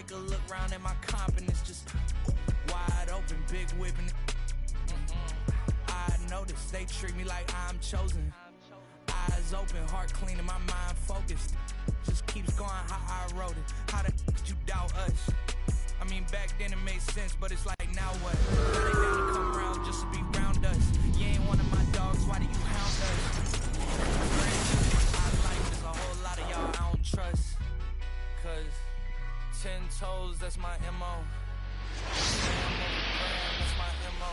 take a look around at my confidence, just wide open, big whipping. I notice they treat me like I'm chosen. Eyes open, heart clean, and my mind focused. Just keeps going how I wrote it. How the could you doubt us? I mean, back then it made sense, but it's like, now what? Now they down to come around just to be around us. You ain't one of my dogs, why do you hound us? I like there's a whole lot of y'all I don't trust. Cause 10 toes, that's my MO. That's my MO.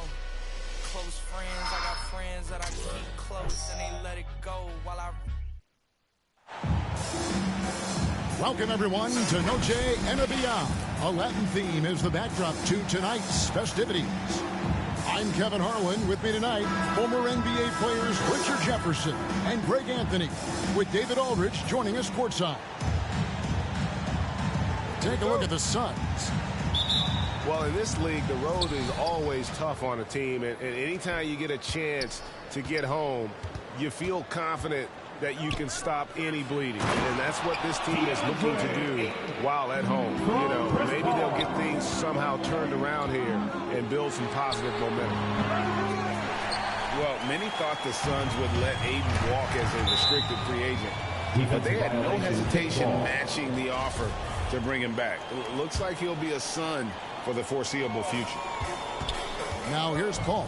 Close friends, I got friends that I keep close and they let it go while I... Welcome, everyone, to Noche NBA. A Latin theme is the backdrop to tonight's festivities. I'm Kevin Harlan. With me tonight, former NBA players Richard Jefferson and Greg Anthony, with David Aldridge joining us courtside. Take a look at the Suns. Well, in this league, the road is always tough on a team, and anytime you get a chance to get home, you feel confident that you can stop any bleeding, and that's what this team is looking to do while at home. You know, maybe they'll get things somehow turned around here and build some positive momentum. Well, many thought the Suns would let Ayton walk as a restricted free agent, but they had no hesitation matching the offer to bring him back. It looks like he'll be a Sun for the foreseeable future. Now here's Paul.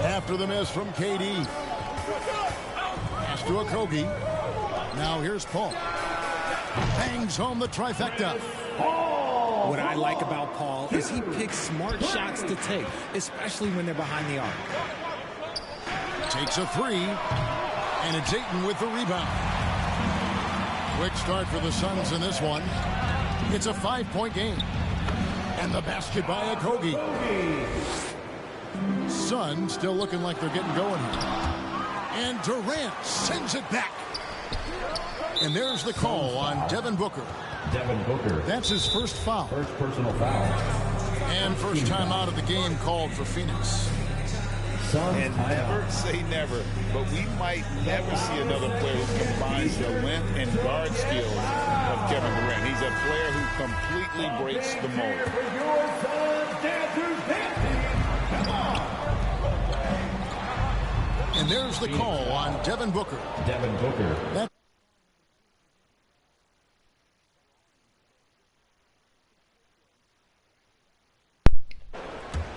After the miss from KD. Pass to Okogie. Now here's Paul. Bangs home the trifecta. What I like about Paul is he picks smart shots to take, especially when they're behind the arc. Takes a three, and it's Ayton with the rebound. Quick start for the Suns in this one. It's a 5-point game. And the basket by Okogie. Suns still looking like they're getting going here. And Durant sends it back. And there's the call on Devin Booker. Devin Booker. That's his first foul. First personal foul. And first time out of the game called for Phoenix. And never say never, but we might never see another player who combines the length and guard skills of Kevin Durant. He's a player who completely breaks the mold. And there's the call on Devin Booker. Devin Booker.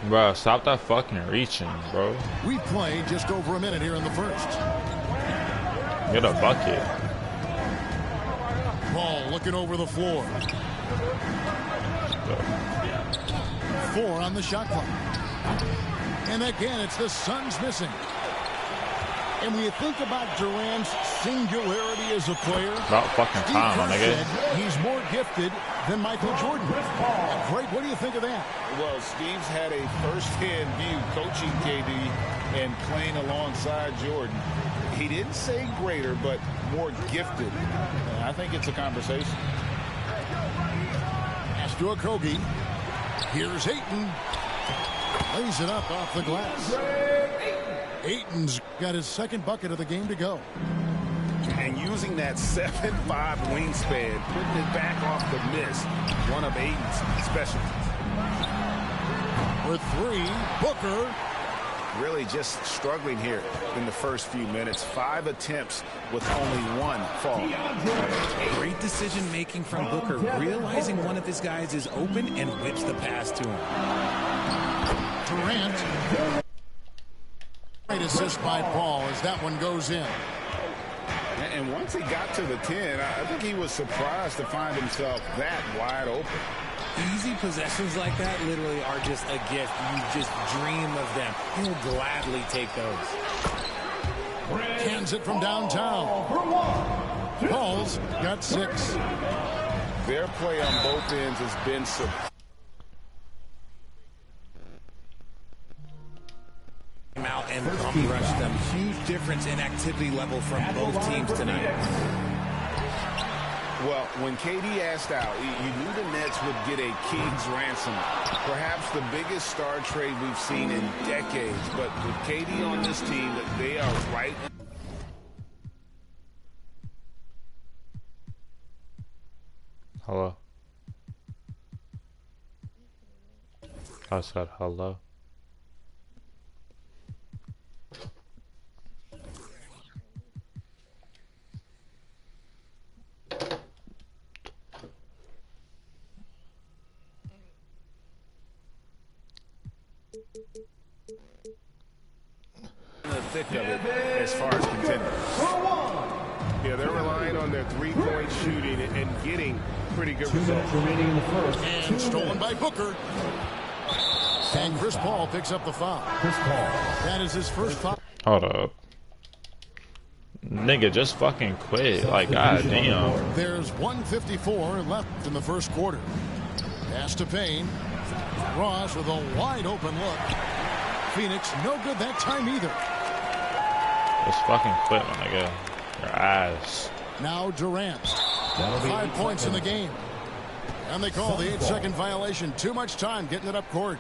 Bro, stop that fucking reaching, bro. We've played just over a minute here in the first. Get a bucket. Ball looking over the floor. 4 on the shot clock. And again, it's the Suns missing. And when you think about Durant's singularity as a player, about fucking time, my nigga. He's more gifted than Michael Jordan. Greg, what do you think of that? Well, Steve's had a first-hand view coaching KD and playing alongside Jordan. He didn't say greater, but more gifted. And I think it's a conversation. Pass to Okogie. Here's Ayton. Lays it up off the glass. Ayton's got his second bucket of the game to go. And using that 7'5" wingspan, putting it back off the miss, one of Ayton's specialties. For 3, Booker. Really just struggling here in the first few minutes. 5 attempts with only 1 fall. Great decision making from Booker, realizing one of his guys is open and whips the pass to him. Durant. Great assist by Paul as that one goes in. And once he got to the 10, I think he was surprised to find himself that wide open. Easy possessions like that literally are just a gift. You just dream of them. He'll gladly take those. Hands it from downtown. Paul's got 6. Their play on both ends has been superb. Out and bum rush them. Huge difference in activity level from both teams tonight. Well, when KD asked out, you knew the Nets would get a king's ransom. Perhaps the biggest star trade we've seen in decades. But with KD on this team, they are right. Hello. I said hello. The thick of it as far as contenders. Yeah, they're relying on their three-point shooting and getting pretty good 2 results. minutes remaining in the first. And stolen by Booker. And Chris Paul picks up the foul. Chris Paul. That is his first foul. Hold up. Nigga, just fucking quit. Like, goddamn. There's 1:54 left in the first quarter. Pass to Payne. Ross with a wide open look. Phoenix no good that time either. Just fucking quit, my nigga. Your ass. Now Durant. That'll be 5 8 points in the seconds. game. And they call the 8-second violation. Too much time getting it up court.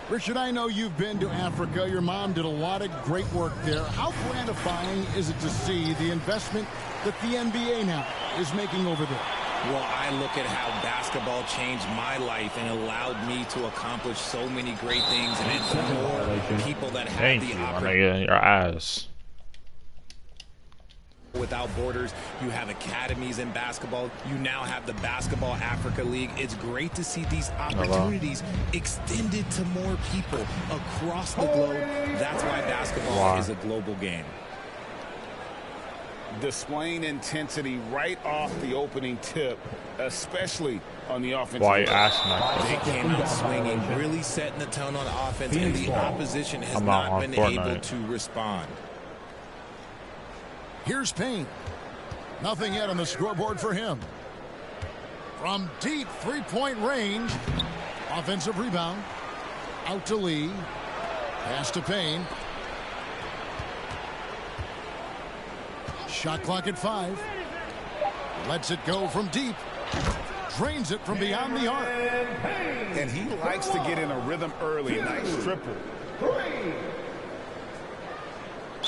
Richard, I know you've been to Africa. Your mom did a lot of great work there. How gratifying is it to see the investment that the NBA now is making over there? Well, I look at how basketball changed my life and allowed me to accomplish so many great things, and it's more people that have Thank the you, my opportunity. nigga. Your ass. Without borders, you have academies in basketball. You now have the Basketball Africa League. It's great to see these opportunities extended to more people across the globe. That's why basketball is a global game. Displaying intensity right off the opening tip, especially on the offensive Why you end. asking that? They came out swinging, really setting the tone on offense, and the opposition has I'm not not on been Fortnite. able to respond. Here's Payne. Nothing yet on the scoreboard for him. From deep three-point range. Offensive rebound. Out to Lee. Pass to Payne. Shot clock at 5. Lets it go from deep. Drains it from beyond the arc. And he likes to get in a rhythm early. A nice triple.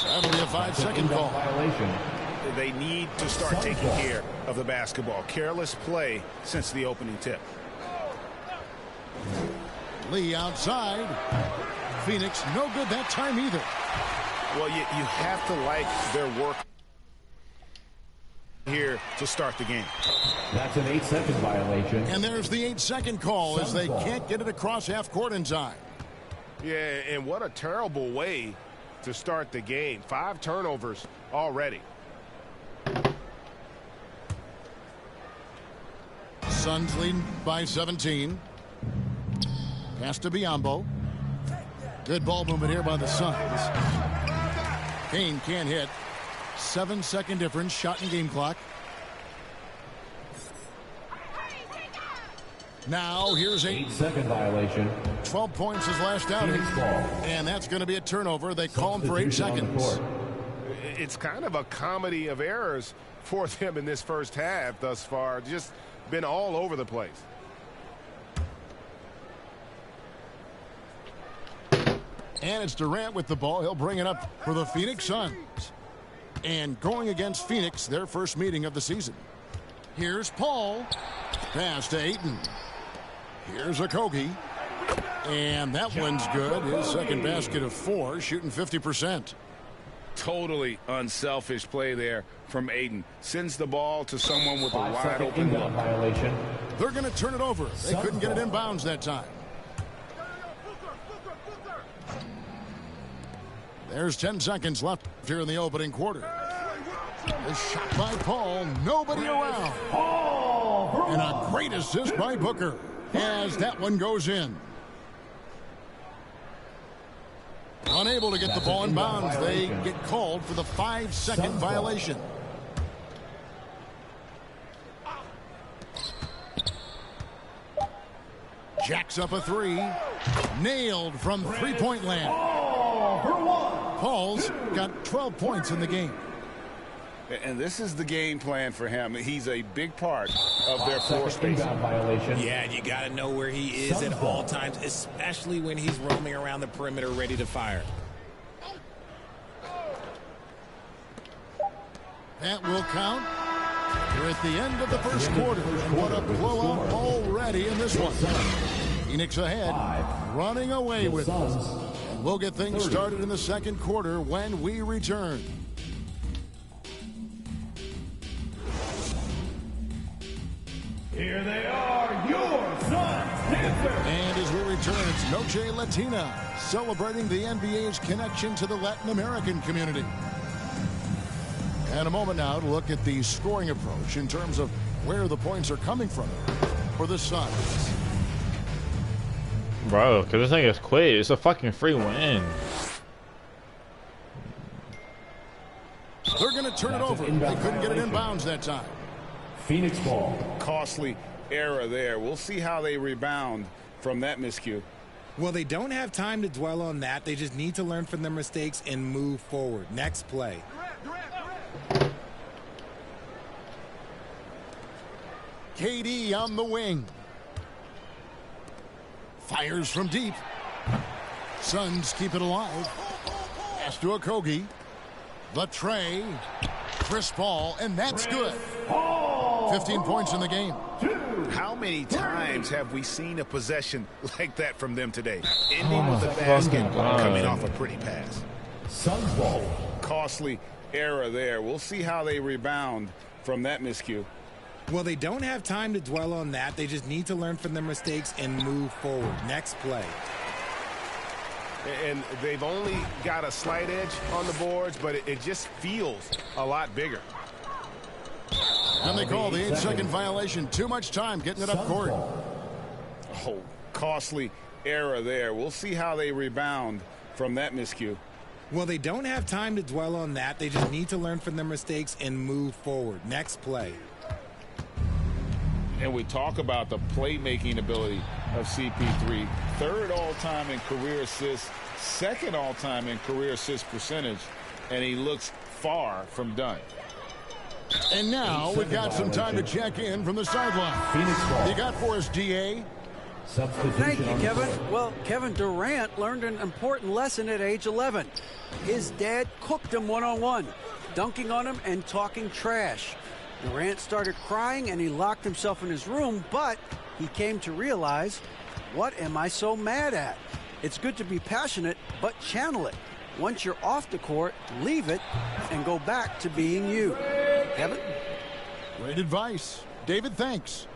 That'll be a 5-second call. Violation. They need to start taking care of the basketball. Careless play since the opening tip. Lee outside. Phoenix no good that time either. Well, you have to like their work here to start the game. That's an 8-second violation. And there's the 8-second call as they can't get it across half court in time. Yeah, and what a terrible way to start the game. 5 turnovers already. Suns leading by 17. Pass to Biyombo. Good ball movement here by the Suns. Payne can't hit. 7-second difference. Shot and game clock. Now here's 8-second violation. 12 points his last outing. Phoenix ball. And that's going to be a turnover. They call him for 8 Substitution on the seconds. court. It's kind of a comedy of errors for them in this first half thus far. Just been all over the place. And it's Durant with the ball. He'll bring it up for the Phoenix Suns. And going against Phoenix, their first meeting of the season. Here's Paul. Pass to Ayton. Here's Okogie. And that one's good. His second basket of 4, shooting 50%. Totally unselfish play there from Aiden. Sends the ball to someone with a wide 5-second open inbound look. violation. They're going to turn it over. They couldn't get it inbounds that time. There's 10 seconds left here in the opening quarter. A shot by Paul. Nobody around. And a great assist by Booker as that one goes in. Unable to get the ball in bounds. They get called for the 5-second violation. Jacks up a 3. Nailed from three-point land. Paul's got 12 points in the game. And this is the game plan for him. He's a big part of their floor 5-second space. inbound violation. Yeah, you got to know where he is at all times, especially when he's roaming around the perimeter ready to fire. That will count. We're at the end of the first quarter. And what a blowout already in this one. Phoenix ahead, running away with it. And we'll get things started in the second quarter when we return. Here they are, your Suns Panthers. And as we return, it's Noche Latina, celebrating the NBA's connection to the Latin American community. And a moment now to look at the scoring approach in terms of where the points are coming from for the Suns. Bro, because this thing is quick. It's a fucking free win. They're going to turn it over. They couldn't get it in bounds that time. Phoenix ball. Costly error there. We'll see how they rebound from that miscue. Well, they don't have time to dwell on that. They just need to learn from their mistakes and move forward. Next play. KD on the wing. Fires from deep. Suns keep it alive. Pass to Okogie. The tray. Chris Paul, and that's good. 15 points in the game. How many times have we seen a possession like that from them today? Ending with a basket, coming off a pretty pass. Suns ball. Costly error there. We'll see how they rebound from that miscue. Well, they don't have time to dwell on that. They just need to learn from their mistakes and move forward. Next play. And they've only got a slight edge on the boards, but it just feels a lot bigger. And they call the 8-second violation. Too much time getting it up court. Oh, costly error there. We'll see how they rebound from that miscue. Well, they don't have time to dwell on that. They just need to learn from their mistakes and move forward. Next play. And we talk about the playmaking ability of CP3. Third all-time in career assists, second all-time in career assist percentage, and he looks far from done. And now we've got some time to check in from the sideline. Phoenix ball. You got for us, DA? Thank you, Kevin. Well, Kevin Durant learned an important lesson at age 11. His dad cooked him one-on-one, dunking on him and talking trash. Durant started crying and he locked himself in his room, but he came to realize, what am I so mad at? It's good to be passionate, but channel it. Once you're off the court, leave it and go back to being you. Kevin? Great advice. David, thanks.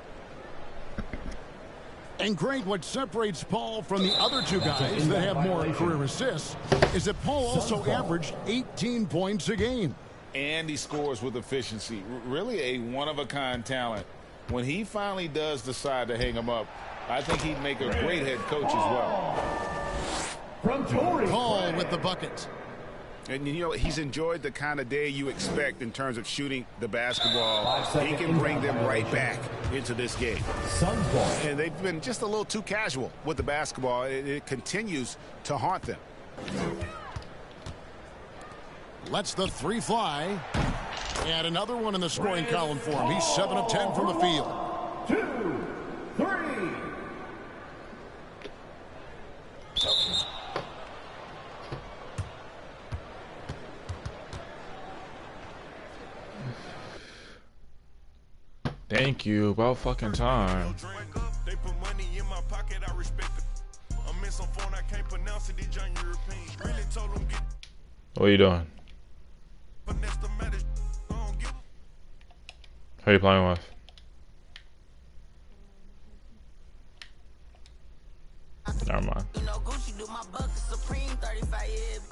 And great, what separates Paul from the other two guys that have more career assists is that Paul also averaged 18 points a game. And he scores with efficiency. Really a one-of-a-kind talent. When he finally does decide to hang him up, I think he'd make a great head coach as well. Paul with the bucket. And, you know, he's enjoyed the kind of day you expect in terms of shooting the basketball. He can bring them right back into this game. Suns ball. And they've been just a little too casual with the basketball. It continues to haunt them. Lets the three fly. And another one in the scoring column for him. He's 7 of 10 from the field. 2, 3. Thank you. About fucking time. They put money in my pocket, I respect it. I'm in some phone, I can't pronounce it, these young Europeans. Really told them get. What are you doing? But that's the matter. I don't give. Who are you playing with? Never mind. You know Gucci do my bucket Supreme 35 years.